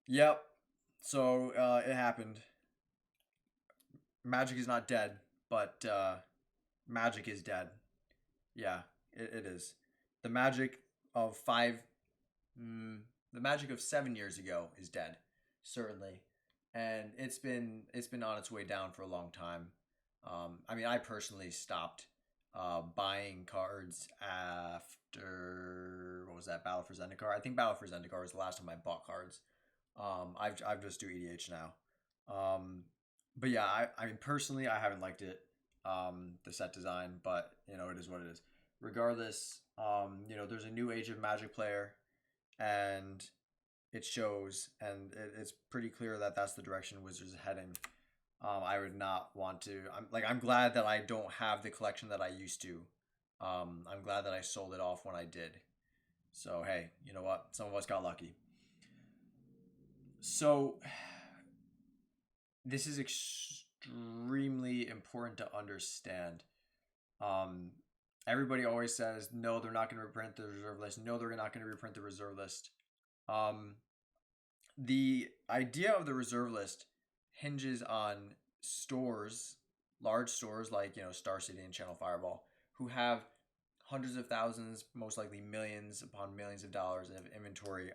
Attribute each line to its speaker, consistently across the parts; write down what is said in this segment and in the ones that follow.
Speaker 1: Yep. So it happened. Magic is not dead, but Magic is dead. Yeah, it is. The magic of mm, the magic of 7 years ago is dead, certainly, and it's been on its way down for a long time. I mean, I personally stopped buying cards after what was that, Battle for Zendikar? I think Battle for Zendikar was the last time I bought cards. I've just do EDH now. Um, but yeah, I mean personally, I haven't liked it, the set design, but it is what it is. Regardless, there's a new Age of Magic player, and it shows, and it's pretty clear that that's the direction Wizards is heading. I would not want to. I'm glad that I don't have the collection that I used to. I'm glad that I sold it off when I did. So hey, you know what? Some of us got lucky. So this is extremely important to understand. Um, Everybody always says no, they're not going to reprint the reserve list. No, they're not going to reprint the reserve list. Um, the idea of the reserve list hinges on stores, large stores like Star City and Channel Fireball, who have hundreds of thousands, most likely millions upon millions of dollars of inventory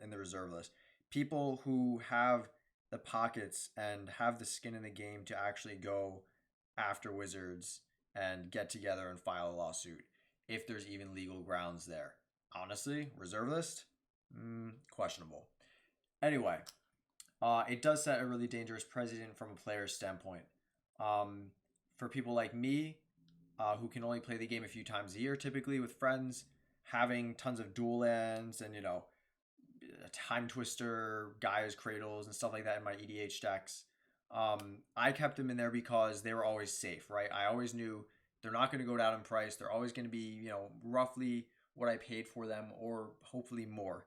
Speaker 1: in the reserve list. People who have the pockets and have the skin in the game to actually go after Wizards and get together and file a lawsuit if there's even legal grounds there. Honestly, reserve list, questionable. Anyway, it does set a really dangerous precedent from a player's standpoint. Um, for people like me, who can only play the game a few times a year, typically with friends, having tons of dual lands and Time Twister, Gaia's Cradles, and stuff like that in my EDH decks. I kept them in there because they were always safe, right? I always knew they're not going to go down in price. They're always going to be, roughly what I paid for them, or hopefully more.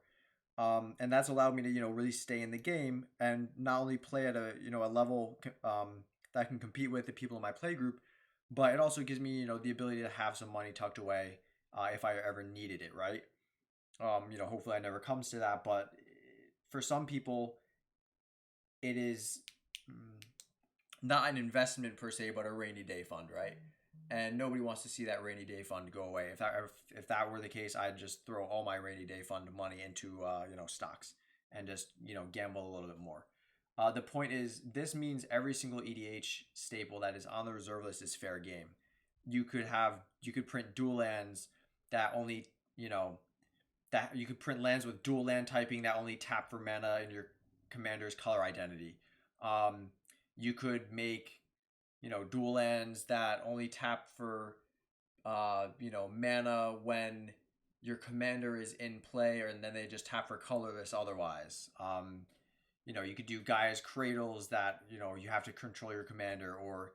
Speaker 1: And that's allowed me to, really stay in the game and not only play at a level that I can compete with the people in my play group, but it also gives me, the ability to have some money tucked away if I ever needed it, right? Hopefully it never comes to that, but for some people, it is not an investment per se, but a rainy day fund, right? And nobody wants to see that rainy day fund go away. If that were the case, I'd just throw all my rainy day fund money into stocks and just gamble a little bit more. The point is, this means every single EDH staple that is on the reserve list is fair game. You could print dual lands that only that you could print lands with dual land typing that only tap for mana in your commander's color identity. You could make dual lands that only tap for mana when your commander is in play, and then they just tap for colorless otherwise. You could do Gaia's Cradles that you have to control your commander, or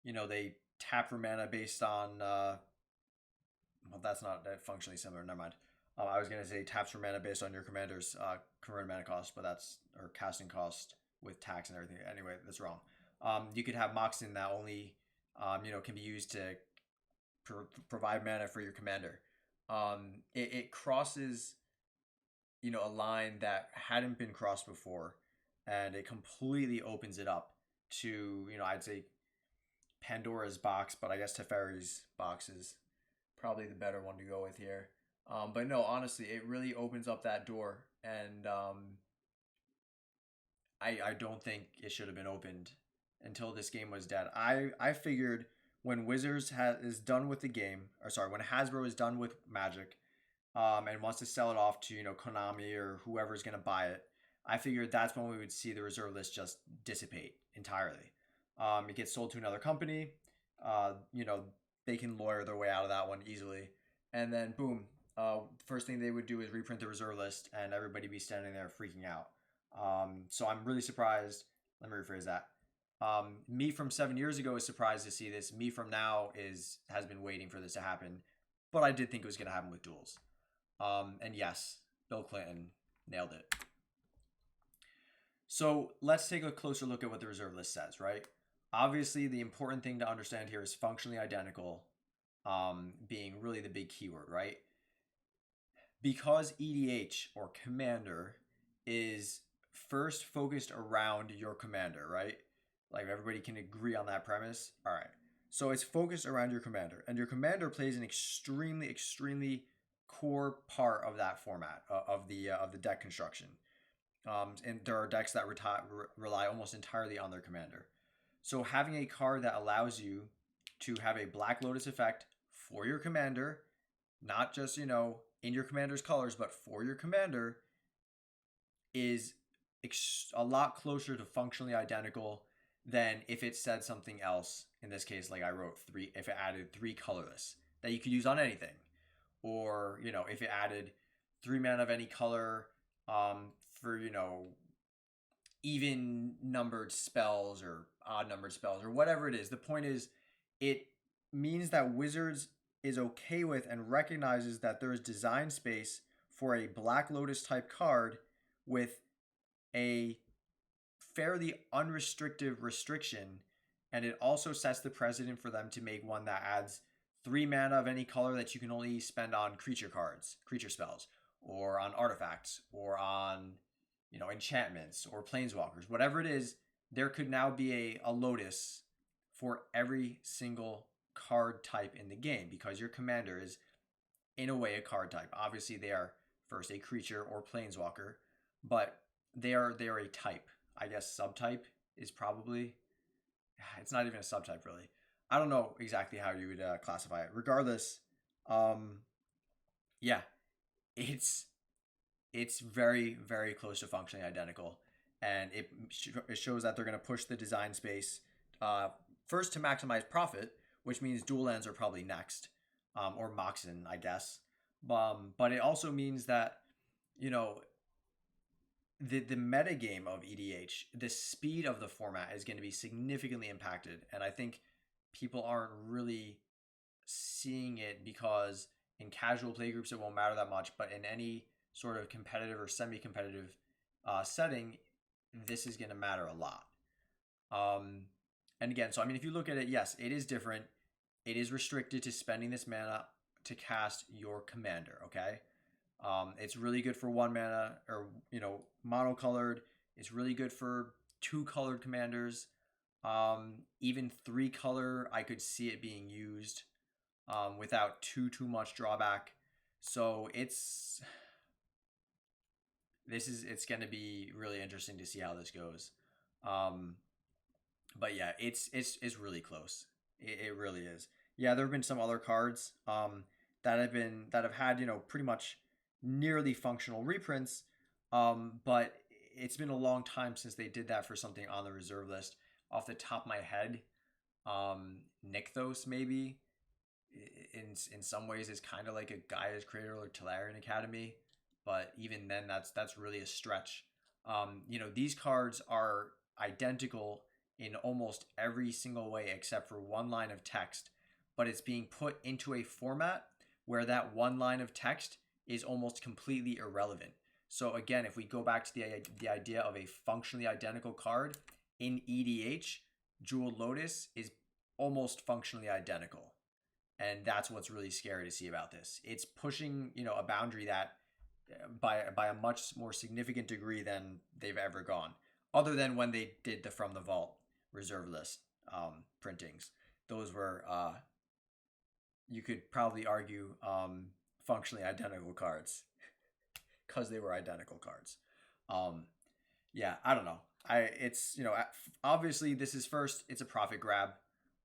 Speaker 1: they tap for mana based on well, that's not that functionally similar. Never mind. I was gonna say taps for mana based on your commander's current mana cost, but that's or casting cost with tax and everything. Anyway, that's wrong. You could have Moxen that only can be used to provide mana for your commander. It crosses a line that hadn't been crossed before, and it completely opens it up to I'd say Pandora's box, but I guess Teferi's box is probably the better one to go with here. But no, honestly, it really opens up that door, and I don't think it should have been opened until this game was dead. I figured when is done with the game, or sorry, when Hasbro is done with Magic, and wants to sell it off to Konami or whoever's gonna buy it, I figured that's when we would see the reserve list just dissipate entirely. It gets sold to another company. Uh, you know, they can lawyer their way out of that one easily, and then boom. First thing they would do is reprint the reserve list, and everybody be standing there freaking out. So I'm really surprised. Let me rephrase that. Me from 7 years ago is surprised to see this. Me from now has been waiting for this to happen, but I did think it was going to happen with duels. And yes, Bill Clinton nailed it. So let's take a closer look at what the reserve list says, right? Obviously, the important thing to understand here is functionally identical, being really the big keyword, right? Because EDH or Commander is first focused around your commander, right? Like everybody can agree on that premise. All right. So it's focused around your commander, and your commander plays an extremely core part of that format of the deck construction. And there are decks that rely almost entirely on their commander. So having a card that allows you to have a Black Lotus effect for your commander, not just in your commander's colors, but for your commander, is a lot closer to functionally identical than if it said something else. In this case, like I wrote three, if it added three colorless that you could use on anything, or if it added 3 mana of any color for even numbered spells or odd numbered spells or whatever it is. The point is, it means that Wizards is okay with and recognizes that there is design space for a Black Lotus type card with a fairly unrestricted restriction, and it also sets the precedent for them to make one that adds 3 mana of any color that you can only spend on creature cards, creature spells, or on artifacts, or on enchantments or planeswalkers. Whatever it is, there could now be a Lotus for every single card type in the game, because your commander is in a way a card type. Obviously they are first a creature or planeswalker, but they are a type. I guess subtype is probably, it's not even a subtype really. I don't know exactly how you would classify it. Regardless, yeah, it's very close to functionally identical, and it shows that they're going to push the design space first to maximize profit, which means dual lands are probably next, or Moxen, I guess. But it also means that the meta game of EDH, the speed of the format is going to be significantly impacted, and I think people aren't really seeing it because in casual playgroups it won't matter that much, but in any sort of competitive or semi-competitive setting, this is going to matter a lot. And again, so I mean, if you look at it, yes, it is different. It is restricted to spending this mana to cast your commander. Okay, it's really good for 1 mana or monocolored. It's really good for 2-colored commanders. Even 3-color, I could see it being used without too much drawback. So it's going to be really interesting to see how this goes. But yeah, it's really close. It really is. Yeah, there have been some other cards that have had pretty much nearly functional reprints, but it's been a long time since they did that for something on the reserve list. Off the top of my head, Nykthos maybe in some ways is kind of like a Gaia's Cradle or Tolarian Academy, but even then that's really a stretch. These cards are identical in almost every single way except for one line of text, but it's being put into a format where that one line of text is almost completely irrelevant. So again, if we go back to the idea of a functionally identical card in EDH, Jeweled Lotus is almost functionally identical. And that's what's really scary to see about this. It's pushing, a boundary that by a much more significant degree than they've ever gone, other than when they did the From the Vault reserve list printings. Those were, you could probably argue, functionally identical cards because they were identical cards. Yeah, I don't know. It's obviously this is first. It's a profit grab,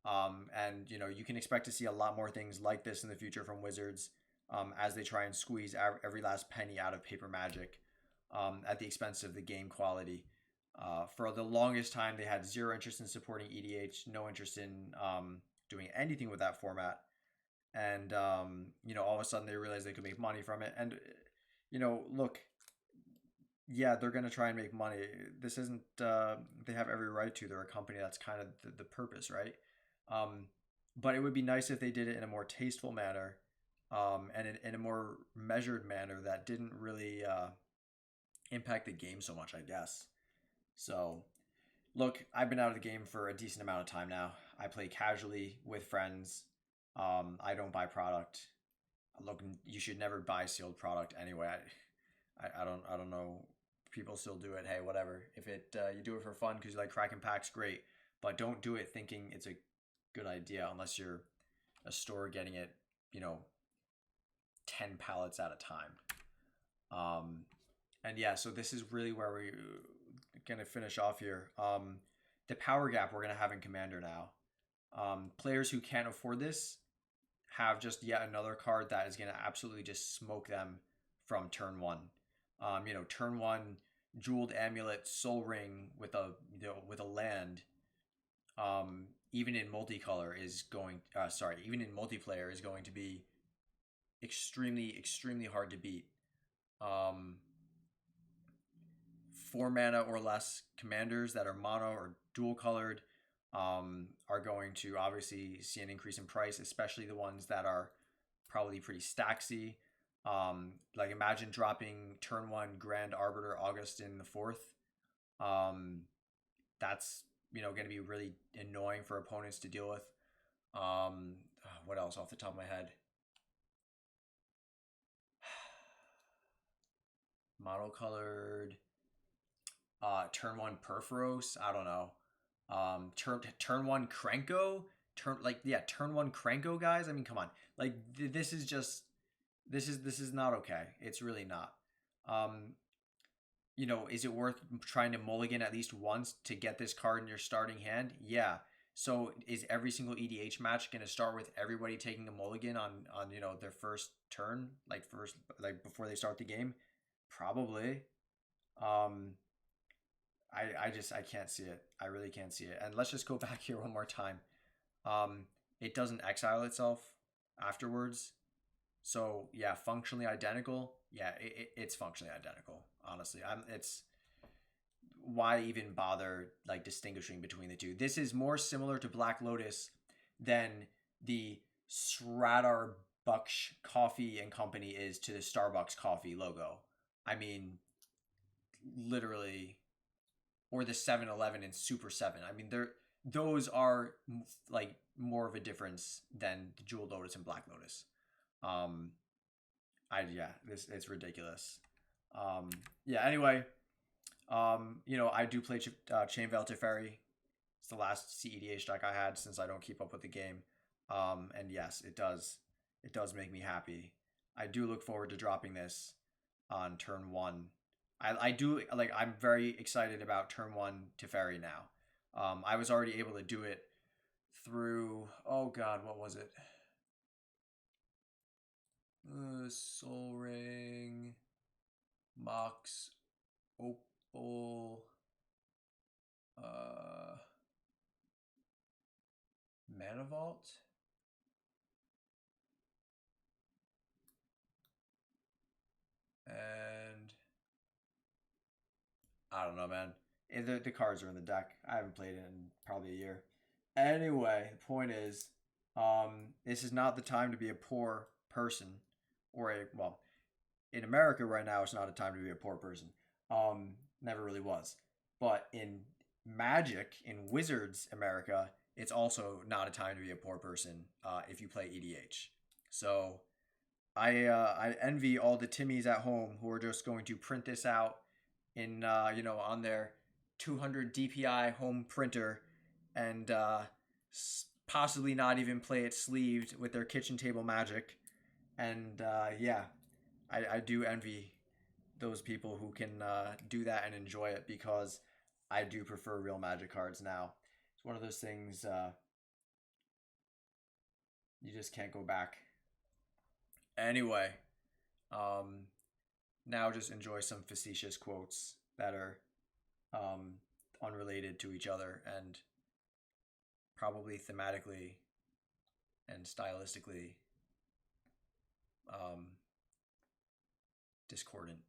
Speaker 1: and you can expect to see a lot more things like this in the future from Wizards, as they try and squeeze every last penny out of paper Magic, at the expense of the game quality. For the longest time, they had zero interest in supporting EDH, no interest in doing anything with that format, and all of a sudden they realized they could make money from it. And look, yeah, they're going to try and make money. This isn't, they have every right to. They're a company. That's kind of the purpose, right? But it would be nice if they did it in a more tasteful manner, and in a more measured manner that didn't really impact the game so much, I guess. So, look, I've been out of the game for a decent amount of time now. I play casually with friends. I don't buy product. Look, you should never buy sealed product anyway. I don't know people still do it, hey, whatever. If you do it for fun because you like cracking packs, great. But don't do it thinking it's a good idea unless you're a store getting it, 10 pallets at a time. And yeah, so this is really where we're going to finish off here. The power gap we're going to have in Commander now. Players who can't afford this have just yet another card that is going to absolutely just smoke them from turn one. Turn one, Jeweled Amulet, Soul Ring with a land. Even in multicolor is going. Even in multiplayer is going to be extremely, extremely hard to beat. 4 mana or less commanders that are mono or dual colored are going to obviously see an increase in price, especially the ones that are probably pretty stacksy. Like imagine dropping turn 1 Grand Arbiter Augustin the 4th. That's going to be really annoying for opponents to deal with. What else off the top of my head? Monocolored. Turn 1 Perforos. I don't know. Turn 1 Krenko. Turn 1 Krenko, guys. I mean, come on. Like this is not okay. It's really not. Is it worth trying to mulligan at least once to get this card in your starting hand? Yeah. So is every single EDH match going to start with everybody taking a mulligan on their first turn, before they start the game? Probably. I can't see it. I really can't see it. And let's just go back here one more time. It doesn't exile itself afterwards. So yeah, functionally identical. Yeah, it's functionally identical. Honestly, it's why even bother distinguishing between the two? This is more similar to Black Lotus than the Sradar Bucksh Coffee and Company is to the Starbucks coffee logo. I mean, literally, or the 7-Eleven and Super 7. I mean, those are more of a difference than the Jewel Lotus and Black Lotus. It's ridiculous. Anyway, I do play Chainveil Teferi. It's the last CEDH deck I had since I don't keep up with the game. And yes, it does make me happy. I do look forward to dropping this on turn 1. I'm very excited about turn 1 Teferi now. I was already able to do it through, oh god, what was it? Soul Ring, Mox, Opal, Mana Vault, and I don't know, man. The cards are in the deck. I haven't played it in probably a year. Anyway, the point is, this is not the time to be a poor person, in America right now, it's not a time to be a poor person. Never really was. But in Magic, in Wizards America, it's also not a time to be a poor person if you play EDH. So I envy all the Timmies at home who are just going to print this out in on their 200 DPI home printer and possibly not even play it sleeved with their kitchen table Magic. And I do envy those people who can do that and enjoy it, because I do prefer real Magic cards now. It's one of those things you just can't go back. Anyway, now just enjoy some facetious quotes that are unrelated to each other and probably thematically and stylistically discordant.